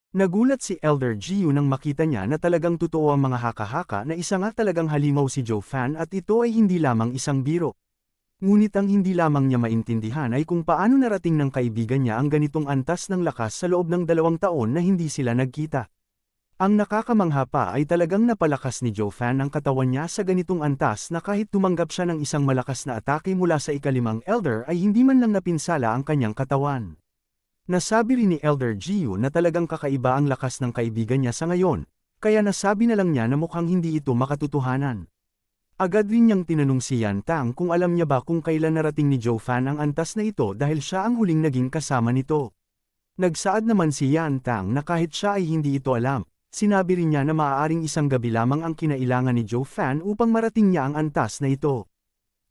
Nagulat si Elder Jiu nang makita niya na talagang totoo ang mga haka-haka na isa nga talagang halimaw si Joe Fan at ito ay hindi lamang isang biro. Ngunit ang hindi lamang niya maintindihan ay kung paano narating ng kaibigan niya ang ganitong antas ng lakas sa loob ng 2 taon na hindi sila nagkita. Ang nakakamangha pa ay talagang napalakas ni Joe Fan ang katawan niya sa ganitong antas na kahit tumanggap siya ng isang malakas na atake mula sa ikalimang Elder ay hindi man lang napinsala ang kanyang katawan. Nasabi rin ni Elder Jiu na talagang kakaiba ang lakas ng kaibigan niya sa ngayon, kaya nasabi na lang niya na mukhang hindi ito makatotohanan. Agad rin niyang tinanong si Yan Tang kung alam niya ba kung kailan narating ni Joe Fan ang antas na ito dahil siya ang huling naging kasama nito. Nagsaad naman si Yan Tang na kahit siya ay hindi ito alam, sinabi rin niya na maaaring isang gabi lamang ang kinailangan ni Joe Fan upang marating niya ang antas na ito.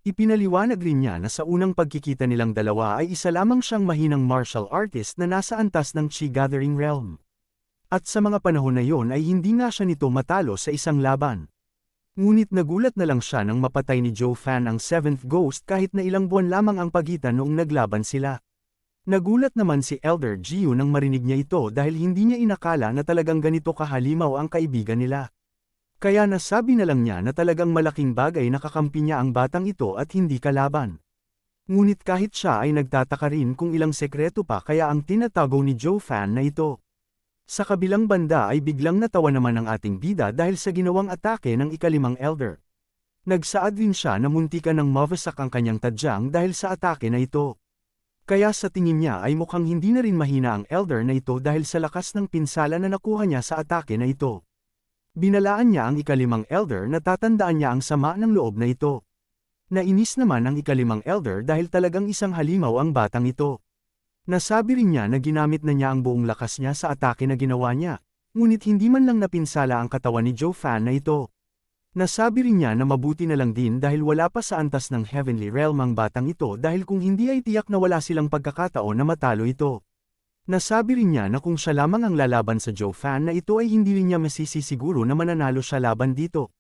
Ipinaliwanag rin niya na sa unang pagkikita nilang dalawa ay isa lamang siyang mahinang martial artist na nasa antas ng Chi Gathering Realm. At sa mga panahon na yon ay hindi nga siya nito matalo sa isang laban. Ngunit nagulat na lang siya nang mapatay ni Joe Fan ang 7th Ghost kahit na ilang buwan lamang ang pagitan noong naglaban sila. Nagulat naman si Elder Jiu nang marinig niya ito dahil hindi niya inakala na talagang ganito kahalimaw ang kaibigan nila. Kaya nasabi na lang niya na talagang malaking bagay na kakampi niya ang batang ito at hindi kalaban. Ngunit kahit siya ay nagtataka rin kung ilang sekreto pa kaya ang tinatago ni Joe Fan na ito. Sa kabilang banda ay biglang natawa naman ang ating bida dahil sa ginawang atake ng ikalimang Elder. Nagsaad rin siya na muntikan ng mawasak ang kanyang tadyang dahil sa atake na ito. Kaya sa tingin niya ay mukhang hindi na rin mahina ang Elder na ito dahil sa lakas ng pinsala na nakuha niya sa atake na ito. Binalaan niya ang ikalimang Elder na tatandaan niya ang sama ng loob na ito. Nainis naman ang ikalimang Elder dahil talagang isang halimaw ang batang ito. Nasabi rin niya na ginamit na niya ang buong lakas niya sa atake na ginawa niya, ngunit hindi man lang napinsala ang katawan ni Joe Fan na ito. Nasabi rin niya na mabuti na lang din dahil wala pa sa antas ng Heavenly Realm ang batang ito dahil kung hindi ay tiyak na wala silang pagkakataon na matalo ito. Nasabi rin niya na kung siya lamang ang lalaban sa Joe Fan na ito ay hindi rin niya masisisiguro na mananalo siya laban dito.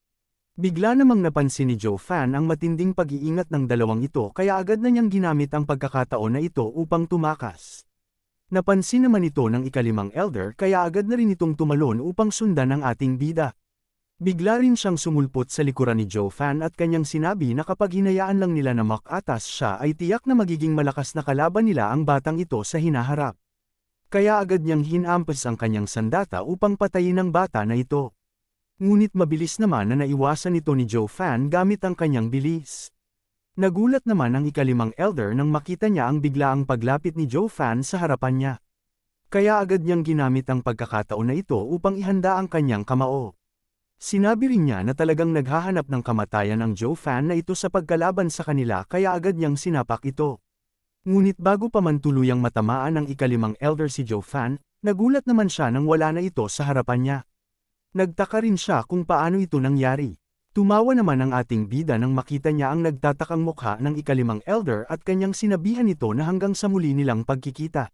Bigla namang napansin ni Joe Fan ang matinding pag-iingat ng dalawang ito kaya agad na niyang ginamit ang pagkakataon na ito upang tumakas. Napansin naman ito ng ikalimang Elder kaya agad na rin itong tumalon upang sundan ang ating bida. Bigla rin siyang sumulpot sa likuran ni Joe Fan at kanyang sinabi na kapag hinayaan lang nila na makatas siya ay tiyak na magiging malakas na kalaban nila ang batang ito sa hinaharap. Kaya agad niyang hinampas ang kanyang sandata upang patayin ang bata na ito. Ngunit mabilis naman na naiwasan ito ni Joe Fan gamit ang kanyang bilis. Nagulat naman ang ikalimang Elder nang makita niya ang biglaang paglapit ni Joe Fan sa harapan niya. Kaya agad niyang ginamit ang pagkakataon na ito upang ihanda ang kanyang kamao. Sinabi rin niya na talagang naghahanap ng kamatayan ang Joe Fan na ito sa pagkalaban sa kanila kaya agad niyang sinapak ito. Ngunit bago pa man tuluyang matamaan ng ikalimang Elder si Joe Fan, nagulat naman siya nang wala na ito sa harapan niya. Nagtaka rin siya kung paano ito nangyari. Tumawa naman ang ating bida nang makita niya ang nagtatakang mukha ng ikalimang Elder at kanyang sinabihan ito na hanggang sa muli nilang pagkikita.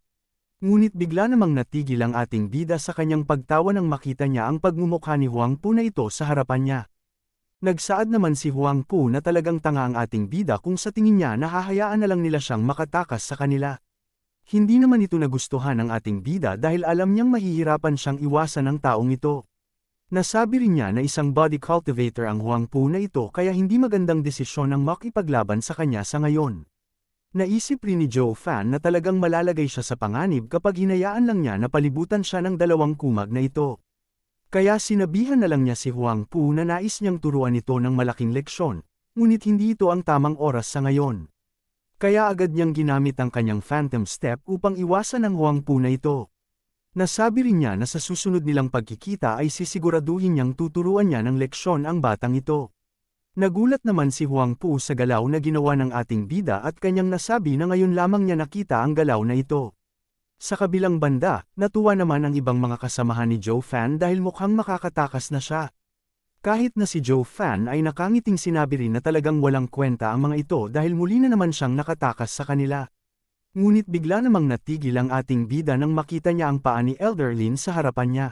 Ngunit bigla namang natigil ang ating bida sa kanyang pagtawa nang makita niya ang pagmumukha ni Huang Pu na ito sa harapan niya. Nagsaad naman si Huang Pu na talagang tanga ang ating bida kung sa tingin niya na hahayaan na lang nila siyang makatakas sa kanila. Hindi naman ito nagustuhan ng ating bida dahil alam niyang mahihirapan siyang iwasan ng taong ito. Nasabi rin niya na isang body cultivator ang Huang Pu na ito kaya hindi magandang desisyon ang makipaglaban sa kanya sa ngayon. Naisip rin ni Joe Fan na talagang malalagay siya sa panganib kapag hinayaan lang niya na palibutan siya ng 2 kumag na ito. Kaya sinabihan na lang niya si Huang Pu na nais niyang turuan ito ng malaking leksyon, ngunit hindi ito ang tamang oras sa ngayon. Kaya agad niyang ginamit ang kanyang Phantom Step upang iwasan ang Huang Pu na ito. Nasabi rin niya na sa susunod nilang pagkikita ay sisiguraduhin niyang tuturuan niya ng leksyon ang batang ito. Nagulat naman si Huang Pu sa galaw na ginawa ng ating bida at kanyang nasabi na ngayon lamang niya nakita ang galaw na ito. Sa kabilang banda, natuwa naman ang ibang mga kasamahan ni Joe Fan dahil mukhang makakatakas na siya. Kahit na si Joe Fan ay nakangiting sinabi rin na talagang walang kwenta ang mga ito dahil muli na naman siyang nakatakas sa kanila. Ngunit bigla namang natigil ang ating bida nang makita niya ang paa ni Elder Lin sa harapan niya.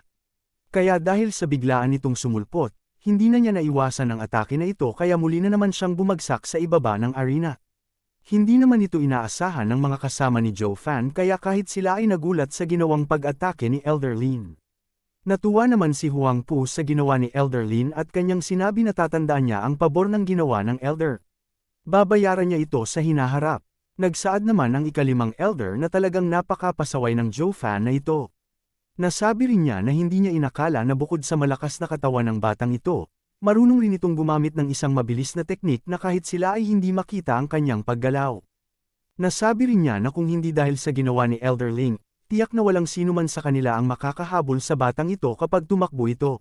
Kaya dahil sa biglaan nitong sumulpot, hindi na niya naiwasan ang atake na ito kaya muli na naman siyang bumagsak sa ibaba ng arena. Hindi naman ito inaasahan ng mga kasama ni Joe Fan kaya kahit sila ay nagulat sa ginawang pag-atake ni Elder Lin. Natuwa naman si Huang Pu sa ginawa ni Elder Lin at kanyang sinabi na tatandaan niya ang pabor ng ginawa ng Elder. Babayaran niya ito sa hinaharap. Nagsaad naman ang ikalimang Elder na talagang napakapasaway ng Zhou Fan na ito. Nasabi rin niya na hindi niya inakala na bukod sa malakas na katawan ng batang ito, marunong rin itong gumamit ng isang mabilis na teknik na kahit sila ay hindi makita ang kanyang paggalaw. Nasabi rin niya na kung hindi dahil sa ginawa ni Elder Ling, tiyak na walang sino man sa kanila ang makakahabol sa batang ito kapag tumakbo ito.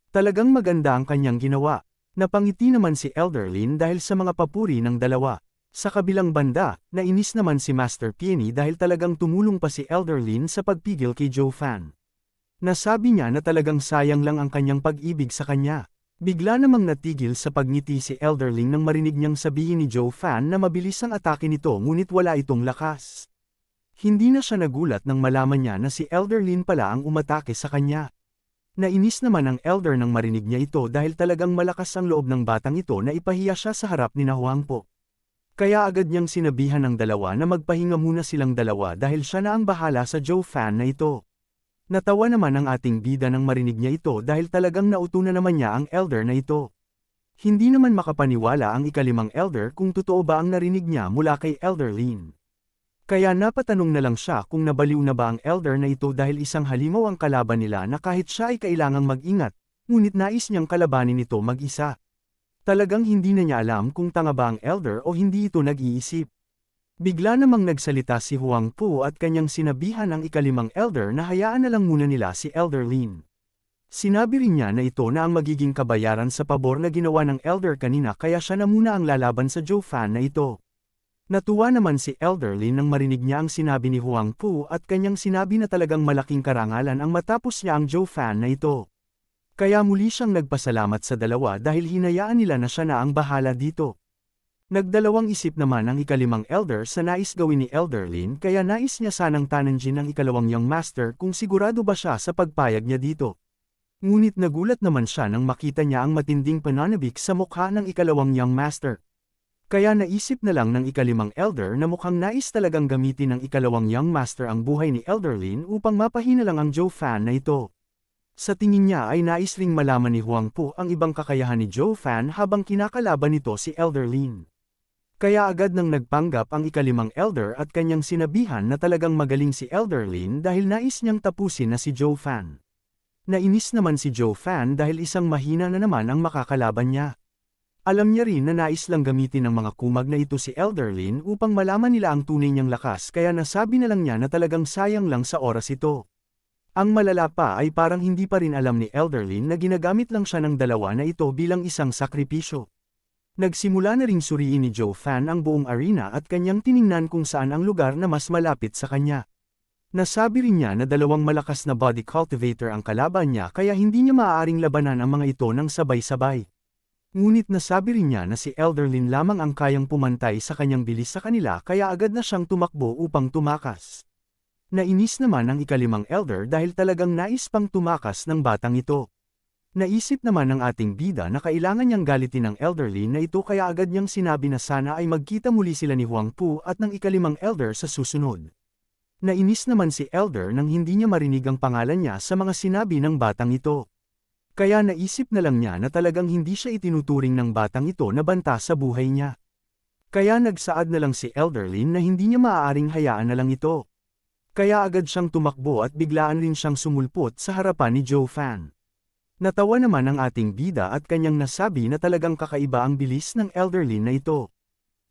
Talagang maganda ang kanyang ginawa. Napangiti naman si Elder Lin dahil sa mga papuri ng dalawa. Sa kabilang banda, nainis naman si Master Peony dahil talagang tumulong pa si Elder Lin sa pagpigil kay Zhou Fan. Nasabi niya na talagang sayang lang ang kanyang pag-ibig sa kanya. Bigla namang natigil sa pagngiti si Elder Ling nang marinig niyang sabihin ni Zhou Fan na mabilis ang atake nito ngunit wala itong lakas. Hindi na siya nagulat nang malaman niya na si Elder Lin pala ang umatake sa kanya. Nainis naman ang Elder nang marinig niya ito dahil talagang malakas ang loob ng batang ito na ipahiya siya sa harap ni Huang Pu. Kaya agad niyang sinabihan ng dalawa na magpahinga muna silang dalawa dahil siya na ang bahala sa Zhou Fan na ito. Natawa naman ang ating bida nang marinig niya ito dahil talagang nauto na naman niya ang Elder na ito. Hindi naman makapaniwala ang ikalimang Elder kung totoo ba ang narinig niya mula kay Elder Lin. Kaya napatanong na lang siya kung nabaliw na ba ang Elder na ito dahil isang halimaw ang kalaban nila na kahit siya ay kailangang mag-ingat, ngunit nais niyang kalabanin ito mag-isa. Talagang hindi na niya alam kung tanga ba ang Elder o hindi ito nag-iisip. Bigla namang nagsalita si Huang Pu at kanyang sinabihan ang ikalimang Elder na hayaan na lang muna nila si Elder Lin. Sinabi rin niya na ito na ang magiging kabayaran sa pabor na ginawa ng Elder kanina kaya siya na muna ang lalaban sa Zhou Fan na ito. Natuwa naman si Elder Lin nang marinig niya ang sinabi ni Huang Pu at kanyang sinabi na talagang malaking karangalan ang matapos niya ang Zhou Fan na ito. Kaya muli siyang nagpasalamat sa dalawa dahil hinayaan nila na siya na ang bahala dito. Nagdalawang isip naman ang ikalimang Elder sa nais gawin ni Elder Lin kaya nais niya sanang tanungin ang ikalawang Young Master kung sigurado ba siya sa pagpayag niya dito. Ngunit nagulat naman siya nang makita niya ang matinding pananabik sa mukha ng ikalawang Young Master. Kaya naisip na lang ng ikalimang Elder na mukhang nais talagang gamitin ng ikalawang Young Master ang buhay ni Elder Lin upang mapahina lang ang Zhou Fan na ito. Sa tingin niya ay nais ring malaman ni Huang Pu ang ibang kakayahan ni Zhou Fan habang kinakalaban nito si Elder Lin. Kaya agad nang nagpanggap ang ikalimang Elder at kanyang sinabihan na talagang magaling si Elder Lin dahil nais niyang tapusin na si Zhou Fan. Nainis naman si Zhou Fan dahil isang mahina na naman ang makakalaban niya. Alam niya rin na nais lang gamitin ng mga kumag na ito si Elder Lin upang malaman nila ang tunay niyang lakas kaya nasabi na lang niya na talagang sayang lang sa oras ito. Ang malala pa ay parang hindi pa rin alam ni Elder Lin na ginagamit lang siya ng dalawa na ito bilang isang sakripisyo. Nagsimula na ring suriin ni Zhou Fan ang buong arena at kanyang tiningnan kung saan ang lugar na mas malapit sa kanya. Nasabi rin niya na dalawang malakas na body cultivator ang kalaban niya kaya hindi niya maaaring labanan ang mga ito ng sabay-sabay. Ngunit nasabi rin niya na si Elder Lin lamang ang kayang pumantay sa kanyang bilis sa kanila kaya agad na siyang tumakbo upang tumakas. Nainis naman ang ikalimang Elder dahil talagang nais pang tumakas ng batang ito. Naisip naman ng ating bida na kailangan niyang galitin ang Elder Lin na ito kaya agad niyang sinabi na sana ay magkita muli sila ni Huang Pu at ng ikalimang Elder sa susunod. Nainis naman si Elder nang hindi niya marinig ang pangalan niya sa mga sinabi ng batang ito. Kaya naisip na lang niya na talagang hindi siya itinuturing ng batang ito na banta sa buhay niya. Kaya nagsaad na lang si Elder Lin na hindi niya maaaring hayaan na lang ito. Kaya agad siyang tumakbo at biglaan rin siyang sumulpot sa harapan ni Zhou Fan. Natawa naman ang ating bida at kanyang nasabi na talagang kakaiba ang bilis ng Elder Lin na ito.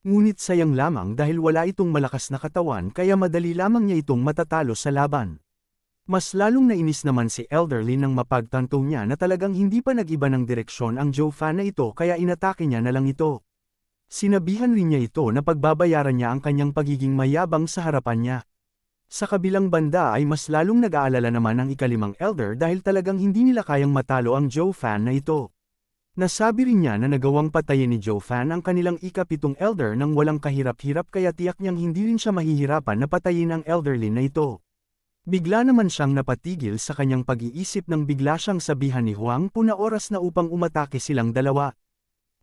Ngunit sayang lamang dahil wala itong malakas na katawan kaya madali lamang niya itong matatalo sa laban. Mas lalong nainis naman si Elder Lin nang mapagtanto niya na talagang hindi pa nag-iba ng direksyon ang Zhou Fan na ito kaya inatake niya na lang ito. Sinabihan rin niya ito na pagbabayaran niya ang kanyang pagiging mayabang sa harapan niya. Sa kabilang banda ay mas lalong nag-aalala naman ang ikalimang Elder dahil talagang hindi nila kayang matalo ang Zhou Fan na ito. Nasabi rin niya na nagawang patayin ni Zhou Fan ang kanilang ikapitong Elder nang walang kahirap-hirap kaya tiyak niyang hindi rin siya mahihirapan na patayin ang Elder Lin na ito. Bigla naman siyang napatigil sa kanyang pag-iisip nang bigla siyang sabihan ni Huang Pu na oras na upang umatake silang dalawa.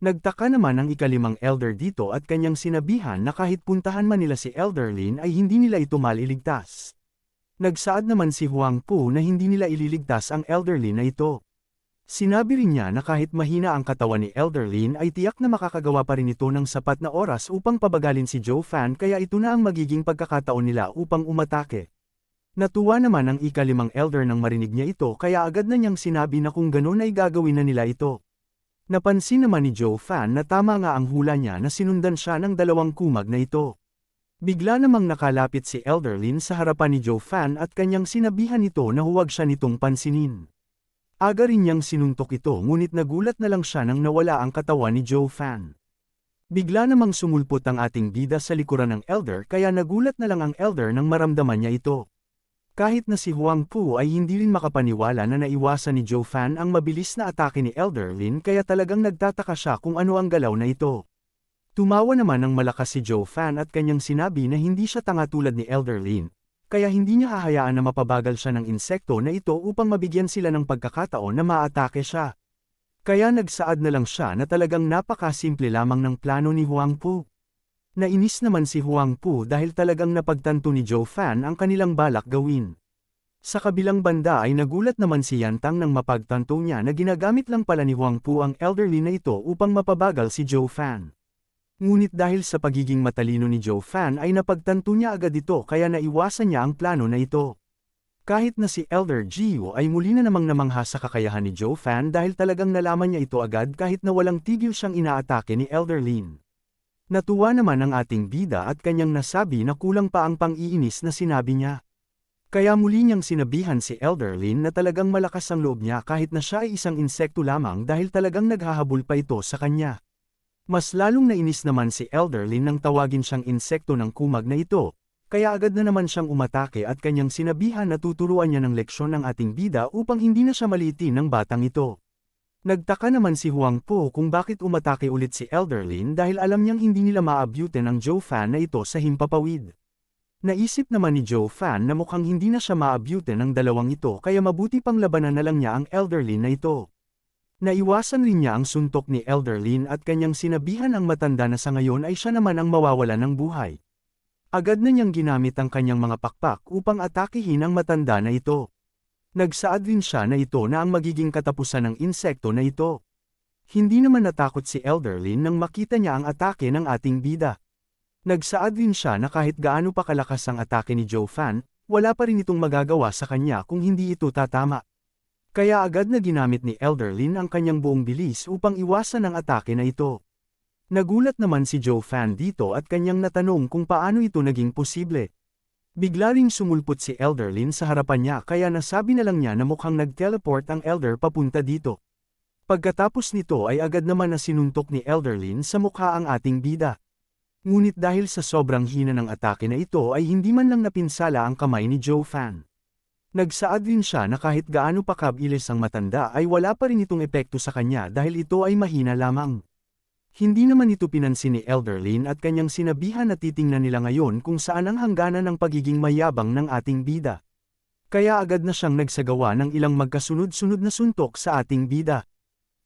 Nagtaka naman ang ikalimang Elder dito at kanyang sinabihan na kahit puntahan man nila si Elder Lin ay hindi nila ito maliligtas. Nagsaad naman si Huang Pu na hindi nila ililigtas ang elderly na ito. Sinabi rin niya na kahit mahina ang katawan ni Elder Lin ay tiyak na makakagawa pa rin ito ng sapat na oras upang pabagalin si Zhou Fan kaya ito na ang magiging pagkakataon nila upang umatake. Natuwa naman ang ika-5 elder nang marinig niya ito kaya agad na niyang sinabi na kung ganon ay gagawin na nila ito. Napansin naman ni Zhou Fan na tama nga ang hula niya na sinundan siya ng 2 kumag na ito. Bigla namang nakalapit si Elder Lin sa harapan ni Zhou Fan at kanyang sinabihan ito na huwag siya nitong pansinin. Aga rin niyang sinuntok ito ngunit nagulat na lang siya nang nawala ang katawan ni Zhou Fan. Bigla namang sumulpot ang ating bida sa likuran ng elder kaya nagulat na lang ang elder nang maramdaman niya ito. Kahit na si Huang Pu ay hindi rin makapaniwala na naiwasan ni Zhou Fan ang mabilis na atake ni Elder Lin kaya talagang nagtataka siya kung ano ang galaw na ito. Tumawa naman ng malakas si Zhou Fan at kanyang sinabi na hindi siya tanga tulad ni Elder Lin. Kaya hindi niya hahayaan na mapabagal siya ng insekto na ito upang mabigyan sila ng pagkakataon na maatake siya. Kaya nagsaad na lang siya na talagang napakasimple lamang ng plano ni Huang Pu. Nainis naman si Huang Pu dahil talagang napagtanto ni Zhou Fan ang kanilang balak gawin. Sa kabilang banda ay nagulat naman si Yantang nang mapagtanto niya na ginagamit lang pala ni Huang Pu ang elderly na ito upang mapabagal si Zhou Fan. Ngunit dahil sa pagiging matalino ni Zhou Fan ay napagtanto niya agad ito kaya naiwasan niya ang plano na ito. Kahit na si Elder Jiu ay muli na namang namangha sa kakayahan ni Zhou Fan dahil talagang nalaman niya ito agad kahit na walang tigil siyang inaatake ni Elder Lin. Natuwa naman ang ating bida at kanyang nasabi na kulang pa ang pang-iinis na sinabi niya. Kaya muli niyang sinabihan si Elder Lin na talagang malakas ang loob niya kahit na siya ay isang insekto lamang dahil talagang naghahabol pa ito sa kanya. Mas lalong nainis naman si Elder Lin nang tawagin siyang insekto ng kumag na ito, kaya agad na naman siyang umatake at kanyang sinabihan na tuturuan niya ng leksyon ng ating bida upang hindi na siya maliitin ng batang ito. Nagtaka naman si Huang Pu kung bakit umatake ulit si Elder Lin dahil alam niyang hindi nila maabutin ang Zhou Fan na ito sa himpapawid. Naisip naman ni Zhou Fan na mukhang hindi na siya maabutin ng dalawang ito kaya mabuti pang labanan na lang niya ang Elder Lin na ito. Naiwasan rin niya ang suntok ni Elder Lin at kanyang sinabihan ang matanda na sa ngayon ay siya naman ang mawawala ng buhay. Agad na niyang ginamit ang kanyang mga pakpak upang atakihin ang matanda na ito. Nagsaad rin siya na ito na ang magiging katapusan ng insekto na ito. Hindi naman natakot si Elder Lin nang makita niya ang atake ng ating bida. Nagsaad rin siya na kahit gaano pa kalakas ang atake ni Zhou Fan, wala pa rin itong magagawa sa kanya kung hindi ito tatama. Kaya agad na ginamit ni Elder Lin ang kanyang buong bilis upang iwasan ang atake na ito. Nagulat naman si Zhou Fan dito at kanyang natanong kung paano ito naging posible. Bigla ring sumulpot si Elder Lin sa harapan niya kaya nasabi na lang niya na mukhang nag-teleport ang Elder papunta dito. Pagkatapos nito ay agad naman na sinuntok ni Elder Lin sa mukha ang ating bida. Ngunit dahil sa sobrang hina ng atake na ito ay hindi man lang napinsala ang kamay ni Zhou Fan. Nagsaad din siya na kahit gaano pa kabilis ang matanda ay wala pa rin itong epekto sa kanya dahil ito ay mahina lamang. Hindi naman ito pinansin ni Elder Lin at kanyang sinabihan na titingnan nila ngayon kung saan ang hangganan ng pagiging mayabang ng ating bida. Kaya agad na siyang nagsagawa ng ilang magkasunod-sunod na suntok sa ating bida.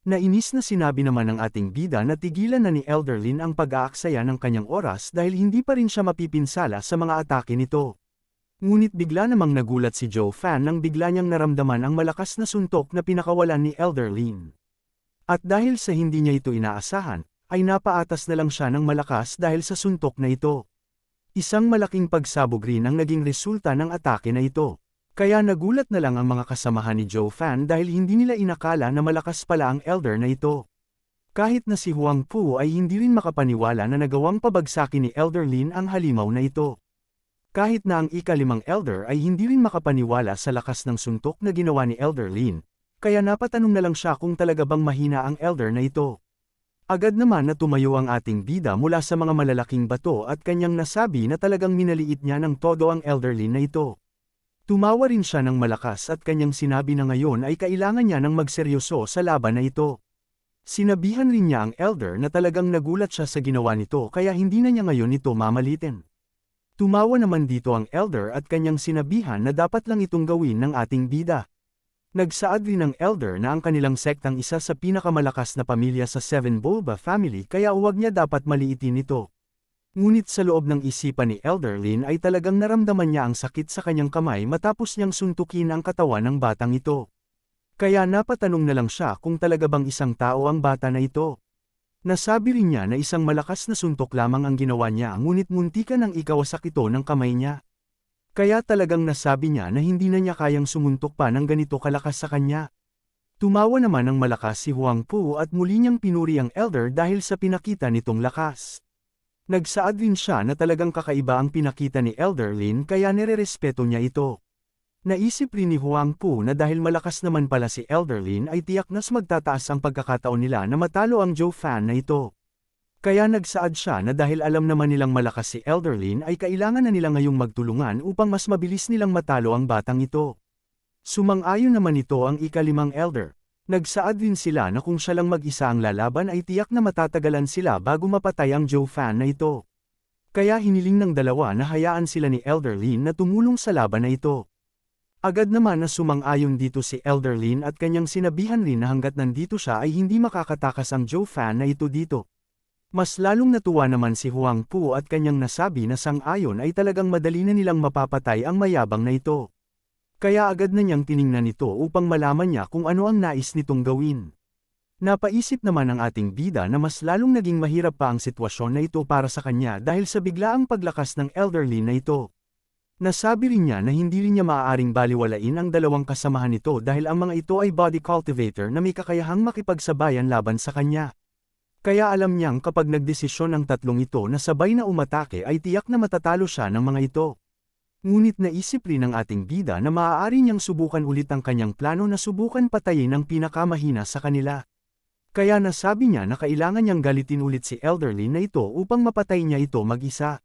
Nainis na sinabi naman ng ating bida na tigilan na ni Elder Lin ang pag-aaksaya ng kanyang oras dahil hindi pa rin siya mapipinsala sa mga atake nito. Ngunit bigla namang nagulat si Zhou Fan nang bigla niyang naramdaman ang malakas na suntok na pinakawalan ni Elder Lin. At dahil sa hindi niya ito inaasahan, ay napaatas na lang siya ng malakas dahil sa suntok na ito. Isang malaking pagsabog rin ang naging resulta ng atake na ito. Kaya nagulat na lang ang mga kasamahan ni Zhou Fan dahil hindi nila inakala na malakas pala ang Elder na ito. Kahit na si Huang Pu ay hindi rin makapaniwala na nagawang pabagsakin ni Elder Lin ang halimaw na ito. Kahit na ang ika-5 Elder ay hindi rin makapaniwala sa lakas ng suntok na ginawa ni Elder Lin, kaya napatanong na lang siya kung talaga bang mahina ang Elder na ito. Agad naman na tumayo ang ating bida mula sa mga malalaking bato at kanyang nasabi na talagang minaliit niya ng todo ang Elder Lin na ito. Tumawa rin siya ng malakas at kanyang sinabi na ngayon ay kailangan niya ng magseryoso sa laban na ito. Sinabihan rin niya ang Elder na talagang nagulat siya sa ginawa nito kaya hindi na niya ngayon ito mamalitin. Tumawa naman dito ang Elder at kanyang sinabihan na dapat lang itong gawin ng ating bida. Nagsaad rin ng Elder na ang kanilang sektang isa sa pinakamalakas na pamilya sa Seven Bulba family kaya huwag niya dapat maliitin ito. Ngunit sa loob ng isipan ni Elder Lin ay talagang naramdaman niya ang sakit sa kanyang kamay matapos niyang suntukin ang katawan ng batang ito. Kaya napatanong na lang siya kung talaga bang isang tao ang bata na ito. Nasabi rin niya na isang malakas na suntok lamang ang ginawa niya ngunit muntikan ang ikawasak ito ng kamay niya. Kaya talagang nasabi niya na hindi na niya kayang sumuntok pa ng ganito kalakas sa kanya. Tumawa naman ng malakas si Huang Pu at muli niyang pinuri ang elder dahil sa pinakita nitong lakas. Nagsaad rin siya na talagang kakaiba ang pinakita ni Elder Lin kaya nirerespeto niya ito. Naisip rin ni Huang Pu na dahil malakas naman pala si Elder Lin ay tiyak nas magtataas ang pagkakataon nila na matalo ang Zhou Fan na ito. Kaya nagsaad siya na dahil alam naman nilang malakas si Elder Lin ay kailangan na nila ngayong magtulungan upang mas mabilis nilang matalo ang batang ito. Sumang-ayon naman ito ang ika-5 elder. Nagsaad din sila na kung siya lang mag-isa ang lalaban ay tiyak na matatagalan sila bago mapatay ang Zhou Fan na ito. Kaya hiniling ng dalawa na hayaan sila ni Elder Lin na tumulong sa laban na ito. Agad naman na sumang-ayon dito si Elder Lin at kanyang sinabihan rin na hanggat nandito siya ay hindi makakatakas ang Zhou Fan na ito dito. Mas lalong natuwa naman si Huang Pu at kanyang nasabi na sang-ayon ay talagang madali na nilang mapapatay ang mayabang na ito. Kaya agad na niyang tiningnan ito upang malaman niya kung ano ang nais nitong gawin. Napaisip naman ang ating bida na mas lalong naging mahirap pa ang sitwasyon na ito para sa kanya dahil sa biglaang paglakas ng Elder Lin na ito. Nasabi rin niya na hindi rin niya maaaring baliwalain ang dalawang kasamahan nito dahil ang mga ito ay body cultivator na may kakayahang makipagsabayan laban sa kanya. Kaya alam niyang kapag nagdesisyon ang tatlong ito na sabay na umatake ay tiyak na matatalo siya ng mga ito. Ngunit naisip rin ng ating bida na maaari niyang subukan ulit ang kanyang plano na subukan patayin ang pinakamahina sa kanila. Kaya nasabi niya na kailangan niyang galitin ulit si Elder Lin na ito upang mapatay niya ito mag-isa.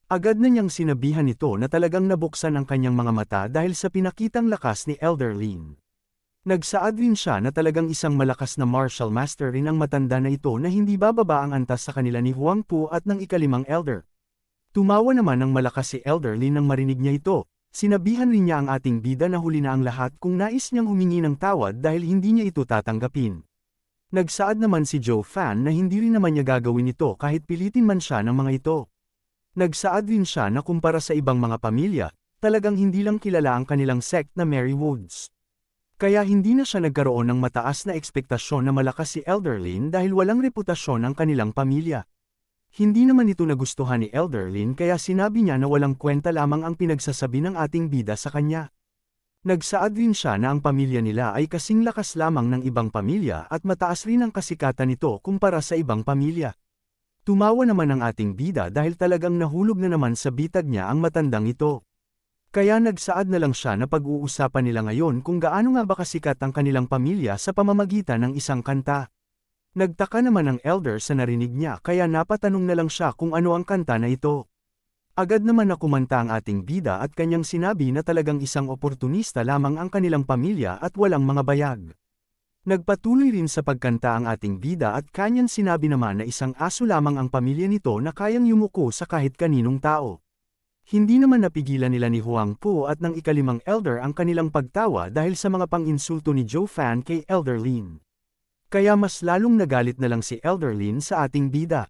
Agad na niyang sinabihan ito na talagang nabuksan ang kanyang mga mata dahil sa pinakitang lakas ni Elder Lin. Nagsaad rin siya na talagang isang malakas na martial master rin ang matanda na ito na hindi bababa ang antas sa kanila ni Huang Pu at ng ika-5 elder. Tumawa naman ng malakas si Elder Lin nang marinig niya ito, sinabihan rin niya ang ating bida na huli na ang lahat kung nais niyang humingi ng tawad dahil hindi niya ito tatanggapin. Nagsaad naman si Zhou Fan na hindi rin naman niya gagawin ito kahit pilitin man siya ng mga ito. Nagsaad din siya na kumpara sa ibang mga pamilya, talagang hindi lang kilala ang kanilang sect na Mary Woods. Kaya hindi na siya nagkaroon ng mataas na ekspektasyon na malakas si Elder Lin dahil walang reputasyon ang kanilang pamilya. Hindi naman ito nagustuhan ni Elder Lin kaya sinabi niya na walang kwenta lamang ang pinagsasabi ng ating bida sa kanya. Nagsaad din siya na ang pamilya nila ay kasing lakas lamang ng ibang pamilya at mataas rin ang kasikatan nito kumpara sa ibang pamilya. Tumawa naman ang ating bida dahil talagang nahulog na naman sa bitag niya ang matandang ito. Kaya nagsaad na lang siya na pag-uusapan nila ngayon kung gaano nga ba kasikat ang kanilang pamilya sa pamamagitan ng isang kanta. Nagtaka naman ang elder sa narinig niya kaya napatanong na lang siya kung ano ang kanta na ito. Agad naman na kumanta ang ating bida at kanyang sinabi na talagang isang oportunista lamang ang kanilang pamilya at walang mga bayag. Nagpatuloy rin sa pagkanta ang ating bida at kanyang sinabi naman na isang aso lamang ang pamilya nito na kayang yumuko sa kahit kaninong tao. Hindi naman napigilan nila ni Huang Pu at ng ika-5 elder ang kanilang pagtawa dahil sa mga pang-insulto ni Zhou Fan kay Elder Lin. Kaya mas lalong nagalit na lang si Elder Lin sa ating bida.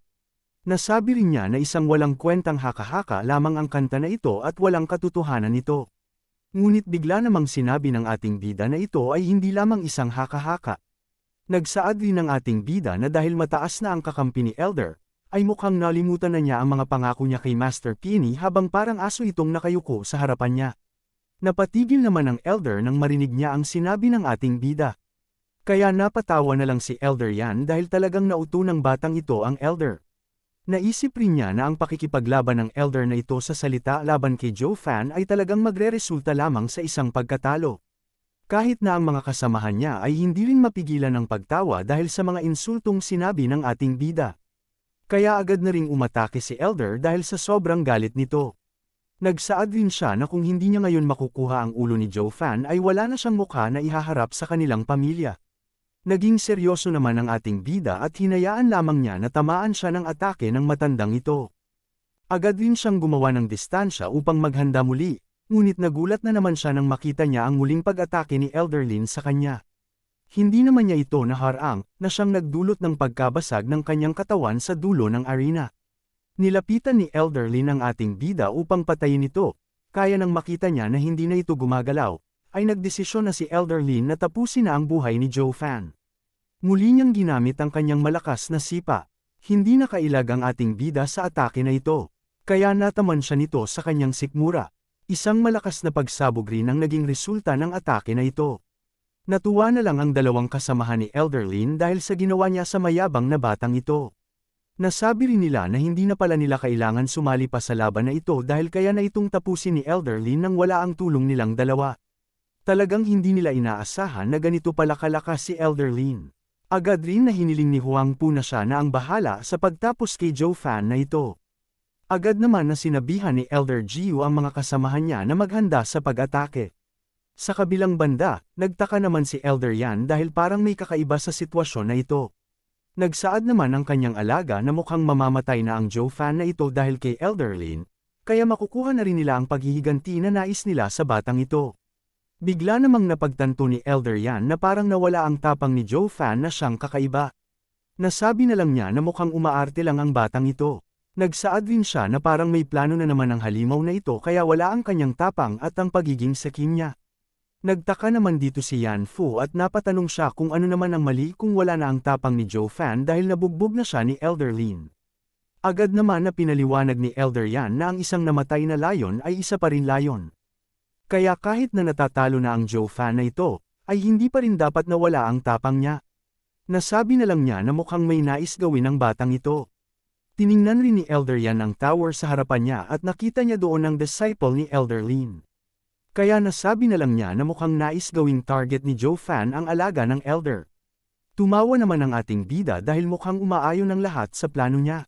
Nasabi rin niya na isang walang kwentang haka-haka lamang ang kanta na ito at walang katotohanan nito. Ngunit bigla namang sinabi ng ating bida na ito ay hindi lamang isang haka-haka. Nagsaad rin ng ating bida na dahil mataas na ang kakampi ni Elder, ay mukhang nalimutan na niya ang mga pangako niya kay Master Penny habang parang aso itong nakayuko sa harapan niya. Napatigil naman ang Elder nang marinig niya ang sinabi ng ating bida. Kaya napatawa na lang si Elder Yan dahil talagang nauto ng batang ito ang Elder. Naisip rin niya na ang pakikipaglaban ng elder na ito sa salita laban kay Zhou Fan ay talagang magreresulta lamang sa isang pagkatalo. Kahit na ang mga kasamahan niya ay hindi rin mapigilan ng pagtawa dahil sa mga insultong sinabi ng ating bida. Kaya agad na ring umatake si Elder dahil sa sobrang galit nito. Nagsaad din siya na kung hindi niya ngayon makukuha ang ulo ni Zhou Fan ay wala na siyang mukha na ihaharap sa kanilang pamilya. Naging seryoso naman ang ating bida at hinayaan lamang niya na tamaan siya ng atake ng matandang ito. Agad din siyang gumawa ng distansya upang maghanda muli, ngunit nagulat na naman siya nang makita niya ang muling pag-atake ni Elder Lin sa kanya. Hindi naman niya ito naharang na siyang nagdulot ng pagkabasag ng kanyang katawan sa dulo ng arena. Nilapitan ni Elder Lin ang ating bida upang patayin ito, kaya nang makita niya na hindi na ito gumagalaw, ay nagdesisyon na si Elder Lin na tapusin na ang buhay ni Joe Fan. Muli niyang ginamit ang kanyang malakas na sipa. Hindi na kailag ang ating bida sa atake na ito, kaya nataman siya nito sa kanyang sikmura. Isang malakas na pagsabog rin ang naging resulta ng atake na ito. Natuwa na lang ang dalawang kasamahan ni Elder Lin dahil sa ginawa niya sa mayabang na batang ito. Nasabi rin nila na hindi na pala nila kailangan sumali pa sa laban na ito dahil kaya na itong tapusin ni Elder Lin nang wala ang tulong nilang dalawa. Talagang hindi nila inaasahan na ganito pala kalakas si Elder Lin. Agad rin na hiniling ni Huang Pu na siya na ang bahala sa pagtapos kay Joe Fan na ito. Agad naman na sinabihan ni Elder Jiu ang mga kasamahan niya na maghanda sa pag-atake. Sa kabilang banda, nagtaka naman si Elder Yan dahil parang may kakaiba sa sitwasyon na ito. Nagsaad naman ang kanyang alaga na mukhang mamamatay na ang Joe Fan na ito dahil kay Elder Lin, kaya makukuha na rin nila ang paghihiganti na nais nila sa batang ito. Bigla namang napagtanto ni Elder Yan na parang nawala ang tapang ni Joe Fan na siyang kakaiba. Nasabi na lang niya na mukhang umaarte lang ang batang ito. Nagsaad rin siya na parang may plano na naman ang halimaw na ito kaya wala ang kanyang tapang at ang pagiging sakim niya. Nagtaka naman dito si Yan Fu at napatanong siya kung ano naman ang mali kung wala na ang tapang ni Joe Fan dahil nabugbog na siya ni Elder Lin. Agad naman na pinaliwanag ni Elder Yan na ang isang namatay na layon ay isa pa rin layon. Kaya kahit na natatalo na ang Joe Fan na ito, ay hindi pa rin dapat na wala ang tapang niya. Nasabi na lang niya na mukhang may nais gawin ang batang ito. Tiningnan rin ni Elder Yan ang tower sa harapan niya at nakita niya doon ang disciple ni Elder Lin. Kaya nasabi na lang niya na mukhang nais gawing target ni Joe Fan ang alaga ng Elder. Tumawa naman ang ating bida dahil mukhang umaayon ang lahat sa plano niya.